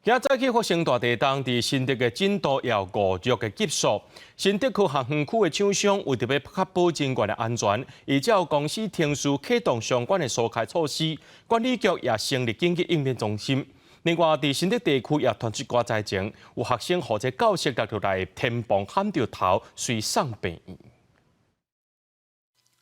今早起发生大地震，伫新竹的震度要5弱的级数。新竹区和园区的厂商为着要确保人员的安全，依照公司停事启动相关的疏开措施。管理局也成立紧急应变中心。另外，伫新竹地区也传出挂灾情，有学生或者教室落落来天崩喊着头，随送病院。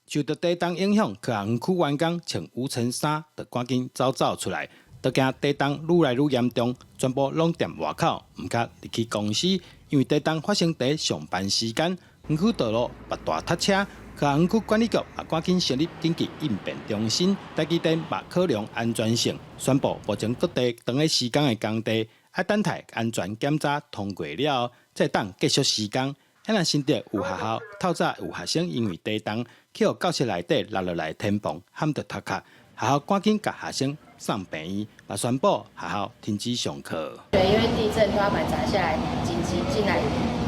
受到地震影响，科学园区员工穿无尘衫，就赶紧走出来。都惊地震愈来愈严重，全部拢踮外口，唔敢入去公司，因为地震发生在上班时间，园区道路别大塞车。科学园区管理局也赶紧成立紧急应变中心，台积电也考量安全性，宣布目前各地长的时间的工地，要等待安全检查通过了后，再当继续施工。咱新竹有学校透早有学生因为地震，去互教室内底落落来天崩，喊着脱壳，学校赶紧甲学生送病院，也宣布学校停止上课。对，因为地震花板砸下来，紧急进来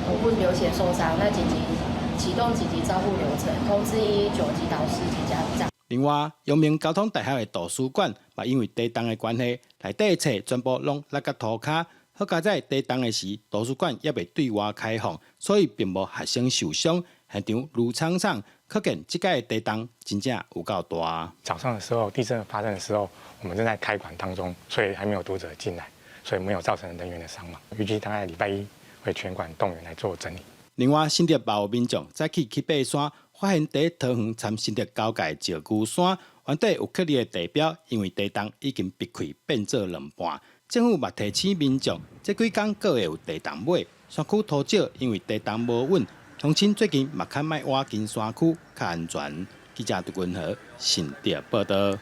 头部流血受伤，那紧急启动紧急照护流程，通知119及导师及家长。另外，阳明交通大学的图书馆也因为地震的关系，内底的册全部拢落到涂骹。好佳在地震的时，图书馆也未对外开放，所以并无学生受伤。现场如场上，可见这届的地震真正有够大。早上的时候，地震发生的时候，我们正在开馆当中，所以还没有读者进来，所以没有造成人员的伤亡。预计大概礼拜1会全馆动员来做整理。另外，新竹也有民众早起去爬山，发现第桃园参新竹交界石鼓山原底有刻立的地标，因为地震已经裂开变做2半。政府嘛提醒民众，这几天各会有地动尾，山区土少，因为地动无稳。乡亲最近嘛较莫挖近山区，较安全。记者杜君和新竹报道。